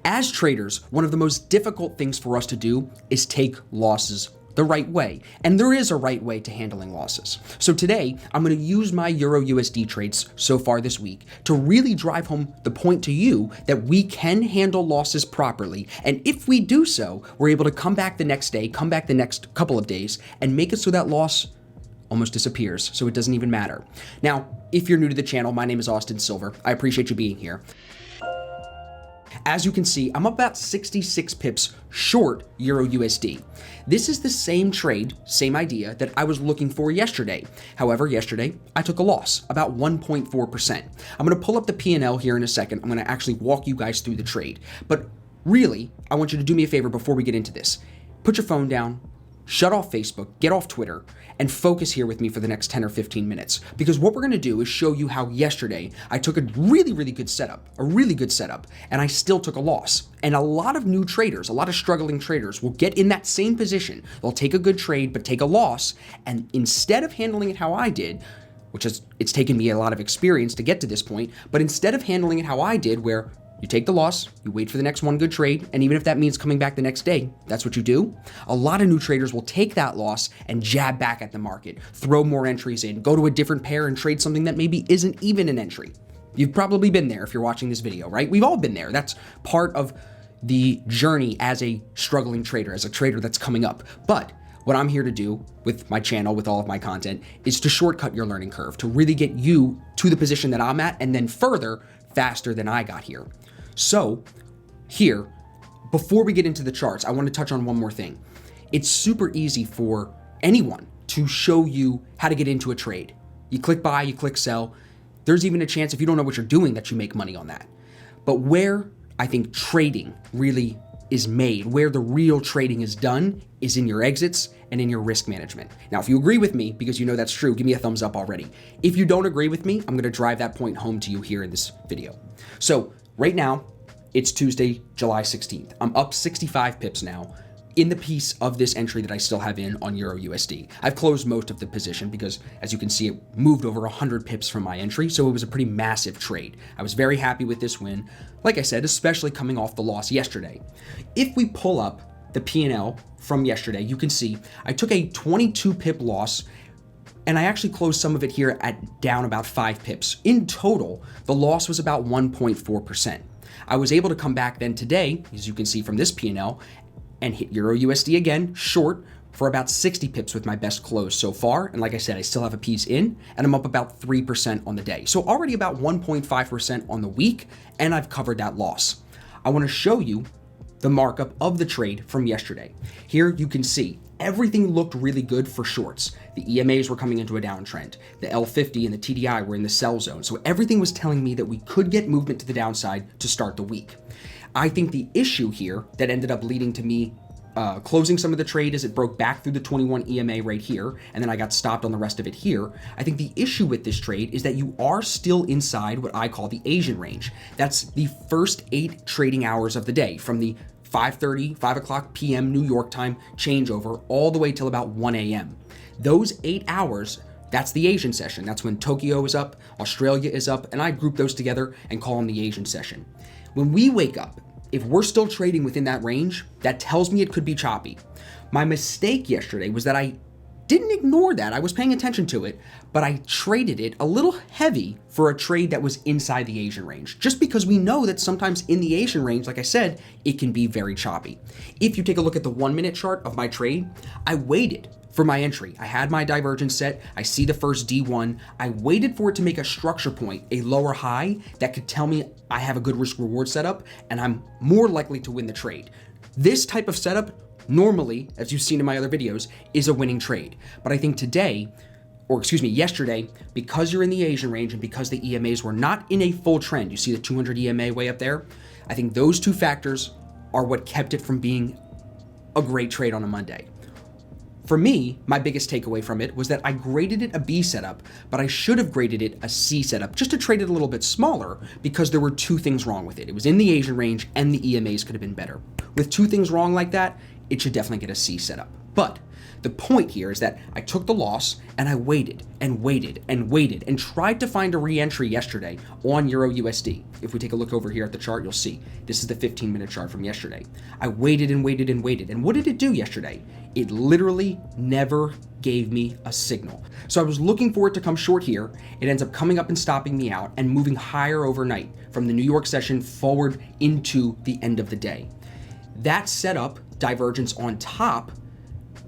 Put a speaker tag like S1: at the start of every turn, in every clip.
S1: As traders, one of the most difficult things for us to do is take losses the right way. And there is a right way to handling losses. So today, I'm going to use my EurUsd trades so far this week to really drive home the point to you that we can handle losses properly. And if we do so, we're able to come back the next day, come back the next couple of days, and make it so that loss almost disappears, so it doesn't even matter. Now, if you're new to the channel, my name is Austin Silver. I appreciate you being here. As you can see, I'm about 66 pips short EurUsd. This is the same trade, same idea that I was looking for yesterday. However, yesterday, I took a loss, about 1.4%. I'm gonna pull up the P&L here in a second. I'm gonna actually walk you guys through the trade. But really, I want you to do me a favor before we get into this. Put your phone down, shut off Facebook, get off Twitter, and focus here with me for the next 10 or 15 minutes. Because what we're gonna do is show you how yesterday I took a really good setup, and I still took a loss. And a lot of new traders, a lot of struggling traders will get in that same position. They'll take a good trade, but take a loss, and instead of handling it how I did, it's taken me a lot of experience to get to this point, but instead of handling it how I did, where you take the loss, you wait for the next one good trade, and even if that means coming back the next day, that's what you do. A lot of new traders will take that loss and jab back at the market, throw more entries in, go to a different pair and trade something that maybe isn't even an entry. You've probably been there if you're watching this video, right? We've all been there. That's part of the journey as a struggling trader, as a trader that's coming up. But what I'm here to do with my channel, with all of my content, is to shortcut your learning curve, to really get you to the position that I'm at, and then further, faster than I got here. So here, before we get into the charts, I want to touch on one more thing. It's super easy for anyone to show you how to get into a trade. You click buy, you click sell. There's even a chance if you don't know what you're doing that you make money on that. But where I think trading really is made, where the real trading is done, is in your exits and in your risk management. Now, if you agree with me, because you know that's true, give me a thumbs up already. If you don't agree with me, I'm going to drive that point home to you here in this video. So right now, it's Tuesday, July 16th. I'm up 65 pips now in the piece of this entry that I still have in on EurUsd. I've closed most of the position because, as you can see, it moved over 100 pips from my entry, so it was a pretty massive trade. I was very happy with this win, like I said, especially coming off the loss yesterday. If we pull up the P&L from yesterday, you can see I took a 22 pip loss, and I actually closed some of it here at down about 5 pips. In total, the loss was about 1.4%. I was able to come back then today, as you can see from this P&L, and hit EurUsd again, short, for about 60 pips with my best close so far. And like I said, I still have a piece in, and I'm up about 3% on the day. So already about 1.5% on the week, and I've covered that loss. I want to show you the markup of the trade from yesterday. Here you can see everything looked really good for shorts. The EMAs were coming into a downtrend. The L50 and the TDI were in the sell zone. So everything was telling me that we could get movement to the downside to start the week. I think the issue here that ended up leading to me closing some of the trade is it broke back through the 21 EMA right here, and then I got stopped on the rest of it here. I think the issue with this trade is that you are still inside what I call the Asian range. That's the first 8 trading hours of the day, from the 5:30, 5 o'clock p.m. New York time changeover all the way till about 1 a.m. Those 8 hours, that's the Asian session. That's when Tokyo is up, Australia is up, and I group those together and call them the Asian session. When we wake up, if we're still trading within that range, that tells me it could be choppy. My mistake yesterday was that I didn't ignore that. I was paying attention to it, but I traded it a little heavy for a trade that was inside the Asian range, just because we know that sometimes in the Asian range, like I said, it can be very choppy. If you take a look at the 1-minute chart of my trade, I waited for my entry. I had my divergence set. I see the first D1. I waited for it to make a structure point, a lower high that could tell me I have a good risk reward setup and I'm more likely to win the trade. This type of setup normally, as you've seen in my other videos, is a winning trade. But I think today, or excuse me, yesterday, because you're in the Asian range and because the EMAs were not in a full trend, you see the 200 EMA way up there, I think those two factors are what kept it from being a great trade on a Monday. For me, my biggest takeaway from it was that I graded it a B setup, but I should have graded it a C setup just to trade it a little bit smaller because there were two things wrong with it. It was in the Asian range and the EMAs could have been better. With two things wrong like that, it should definitely get a C setup. But The point here is that I took the loss and I waited and waited and waited and tried to find a re-entry yesterday on EurUsd. If we take a look over here at the chart, you'll see this is the 15-minute chart from yesterday. I waited and waited and waited. And what did it do yesterday? It literally never gave me a signal. So I was looking for it to come short here. It ends up coming up and stopping me out and moving higher overnight from the New York session forward into the end of the day. That set up divergence on top,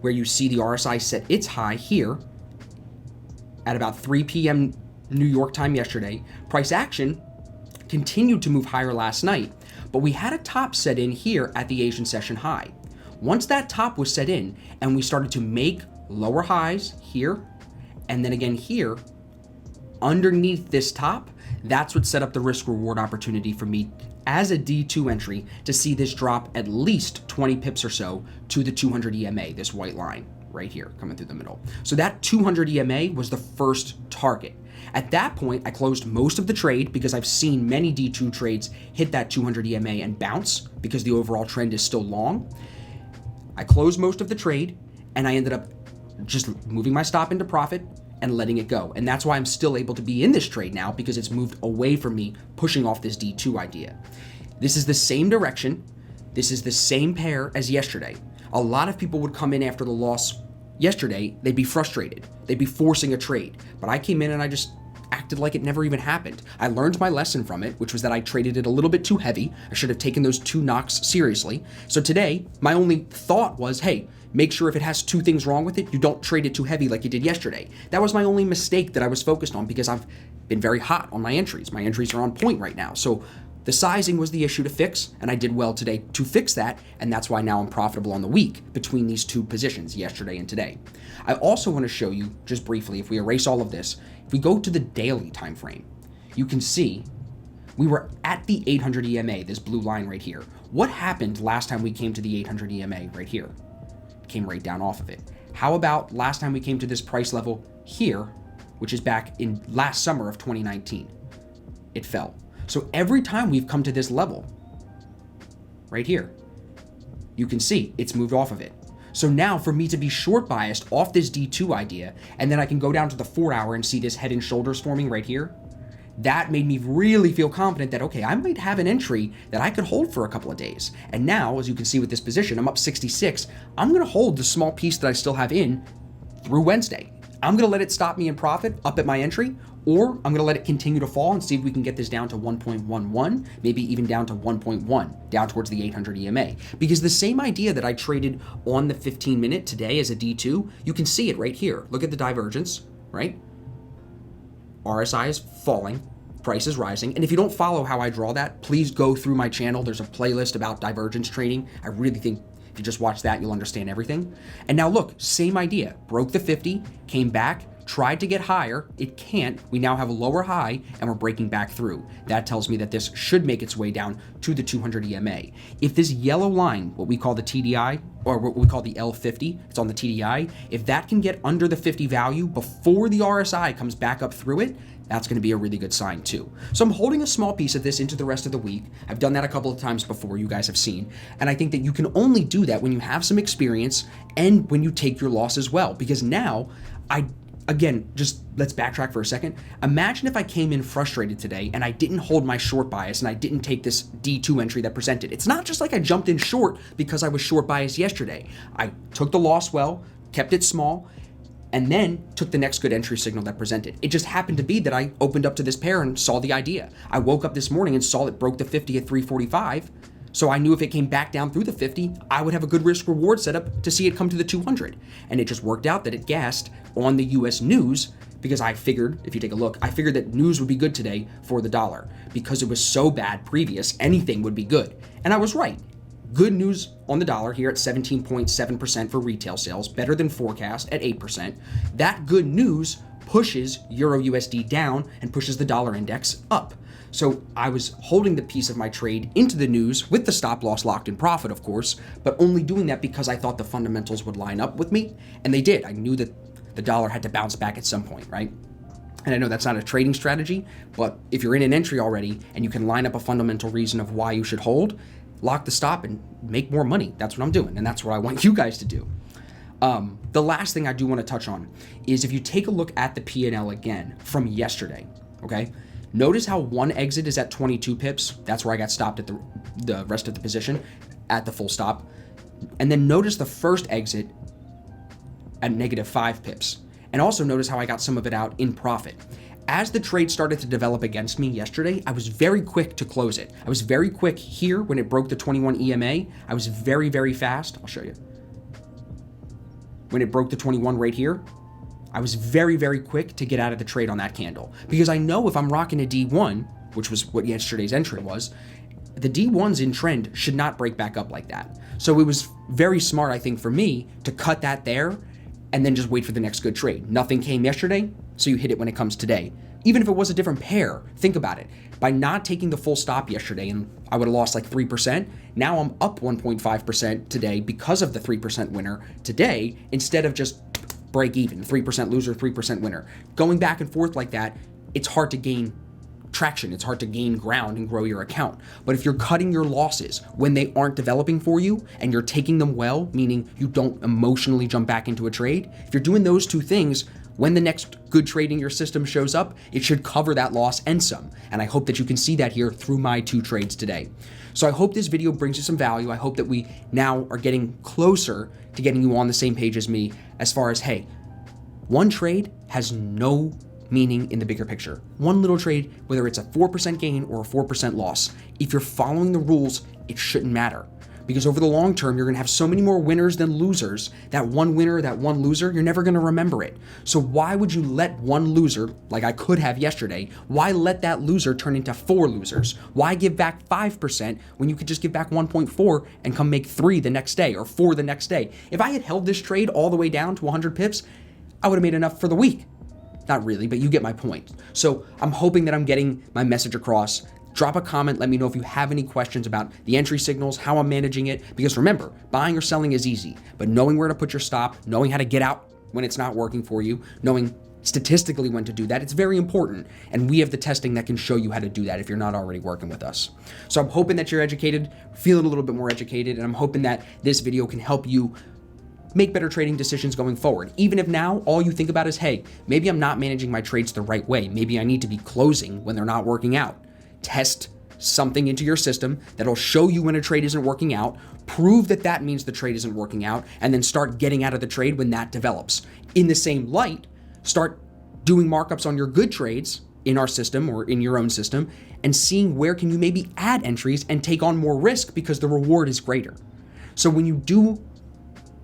S1: where you see the RSI set its high here at about 3 p.m. New York time yesterday. Price action continued to move higher last night, but we had a top set in here at the Asian session high. Once that top was set in and we started to make lower highs here and then again here underneath this top, that's what set up the risk reward opportunity for me as a D2 entry to see this drop at least 20 pips or so to the 200 EMA, this white line right here coming through the middle. So that 200 EMA was the first target. At that point, I closed most of the trade because I've seen many D2 trades hit that 200 EMA and bounce because the overall trend is still long. I closed most of the trade and I ended up just moving my stop into profit and letting it go. And that's why I'm still able to be in this trade now, because it's moved away from me pushing off this D2 idea. This is the same direction. This is the same pair as yesterday. A lot of people would come in after the loss yesterday. They'd be frustrated. They'd be forcing a trade. But I came in and I just acted like it never even happened. I learned my lesson from it, which was that I traded it a little bit too heavy. I should have taken those 2 knocks seriously. So today, my only thought was, hey, make sure if it has 2 things wrong with it, you don't trade it too heavy like you did yesterday. That was my only mistake that I was focused on because I've been very hot on my entries. My entries are on point right now. So the sizing was the issue to fix, and I did well today to fix that, and that's why now I'm profitable on the week between these 2 positions, yesterday and today. I also want to show you, just briefly, if we erase all of this, if we go to the daily time frame, you can see we were at the 800 EMA, this blue line right here. What happened last time we came to the 800 EMA right here? Came right down off of it. How about last time we came to this price level here, which is back in last summer of 2019? It fell. So every time we've come to this level, right here, you can see it's moved off of it. So now for me to be short biased off this D2 idea, and then I can go down to the 4-hour and see this head and shoulders forming right here, that made me really feel confident that, okay, I might have an entry that I could hold for a couple of days. And now, as you can see with this position, I'm up 66. I'm going to hold the small piece that I still have in through Wednesday. I'm going to let it stop me in profit up at my entry, or I'm going to let it continue to fall and see if we can get this down to 1.11, maybe even down to 1.1, down towards the 800 EMA. Because the same idea that I traded on the 15-minute today as a D2, you can see it right here. Look at the divergence, right? RSI is falling, price is rising. And if you don't follow how I draw that, please go through my channel. There's a playlist about divergence trading. I really think if you just watch that, you'll understand everything. And now look, same idea. Broke the 50, came back, tried to get higher. It can't. We now have a lower high and we're breaking back through. That tells me that this should make its way down to the 200 EMA. If this yellow line, what we call the TDI, or what we call the L50, it's on the TDI, if that can get under the 50 value before the RSI comes back up through it, that's going to be a really good sign too. So I'm holding a small piece of this into the rest of the week. I've done that a couple of times before, you guys have seen. And I think that you can only do that when you have some experience and when you take your loss as well. Because now, again, just let's backtrack for a second. Imagine if I came in frustrated today and I didn't hold my short bias and I didn't take this D2 entry that presented. It's not just like I jumped in short because I was short biased yesterday. I took the loss well, kept it small, and then took the next good entry signal that presented. It just happened to be that I opened up to this pair and saw the idea. I woke up this morning and saw it broke the 50 at 345. So I knew if it came back down through the 50, I would have a good risk reward setup to see it come to the 200. And it just worked out that it gassed on the US news because I figured, if you take a look, I figured that news would be good today for the dollar because it was so bad previous, anything would be good. And I was right. Good news on the dollar here at 17.7% for retail sales, better than forecast at 8%. That good news pushes EurUsd down and pushes the dollar index up. So I was holding the piece of my trade into the news with the stop loss locked in profit, of course, but only doing that because I thought the fundamentals would line up with me, and they did. I knew that the dollar had to bounce back at some point, right? And I know that's not a trading strategy, but if you're in an entry already and you can line up a fundamental reason of why you should hold, lock the stop and make more money. That's what I'm doing, and that's what I want you guys to do. The last thing I do want to touch on is if you take a look at the P&L again from yesterday, okay? Notice how one exit is at 22 pips. That's where I got stopped at the rest of the position at the full stop. And then notice the first exit at -5 pips. And also notice how I got some of it out in profit. As the trade started to develop against me yesterday, I was very quick to close it. I was very quick here when it broke the 21 EMA. I was very, very fast. I'll show you. When it broke the 21 right here, I was very, very quick to get out of the trade on that candle. Because I know if I'm rocking a D1, which was what yesterday's entry was, the D1s in trend should not break back up like that. So it was very smart, I think, for me to cut that there and then just wait for the next good trade. Nothing came yesterday, so you hit it when it comes today. Even if it was a different pair, think about it. By not taking the full stop yesterday, and I would have lost like 3%, now I'm up 1.5% today because of the 3% winner today, instead of just break even, 3% loser, 3% winner. Going back and forth like that, it's hard to gain traction. It's hard to gain ground and grow your account. But if you're cutting your losses when they aren't developing for you and you're taking them well, meaning you don't emotionally jump back into a trade, if you're doing those two things, when the next good trade in your system shows up, it should cover that loss and some. And I hope that you can see that here through my 2 trades today. So I hope this video brings you some value. I hope that we now are getting closer to getting you on the same page as me as far as, hey, one trade has no meaning in the bigger picture. One little trade, whether it's a 4% gain or a 4% loss, if you're following the rules, it shouldn't matter. Because over the long term, you're gonna have so many more winners than losers. That one winner, that one loser, you're never gonna remember it. So why would you let one loser, like I could have yesterday, why let that loser turn into 4 losers? Why give back 5% when you could just give back 1.4 and come make 3 the next day or 4 the next day? If I had held this trade all the way down to 100 pips, I would have made enough for the week. Not really, but you get my point. So I'm hoping that I'm getting my message across. Drop a comment, let me know if you have any questions about the entry signals, how I'm managing it, because remember, buying or selling is easy, but knowing where to put your stop, knowing how to get out when it's not working for you, knowing statistically when to do that, it's very important. And we have the testing that can show you how to do that if you're not already working with us. So I'm hoping that you're educated, feeling a little bit more educated, and I'm hoping that this video can help you make better trading decisions going forward. Even if now all you think about is, hey, maybe I'm not managing my trades the right way. Maybe I need to be closing when they're not working out. Test something into your system that'll show you when a trade isn't working out, prove that that means the trade isn't working out, and then start getting out of the trade when that develops. In the same light, start doing markups on your good trades in our system or in your own system and seeing where can you maybe add entries and take on more risk because the reward is greater. So when you do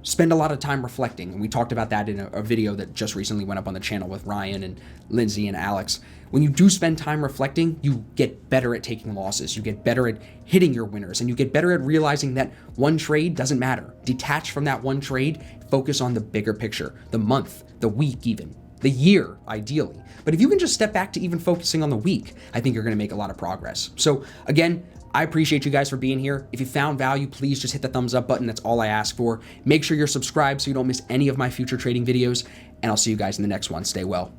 S1: spend a lot of time reflecting, and we talked about that in a video that just recently went up on the channel with Ryan and Lindsay and Alex. When you do spend time reflecting, you get better at taking losses, you get better at hitting your winners, and you get better at realizing that one trade doesn't matter. Detach from that one trade, focus on the bigger picture, the month, the week even, the year ideally. But if you can just step back to even focusing on the week, I think you're gonna make a lot of progress. So again, I appreciate you guys for being here. If you found value, please just hit the thumbs up button. That's all I ask for. Make sure you're subscribed so you don't miss any of my future trading videos, and I'll see you guys in the next one. Stay well.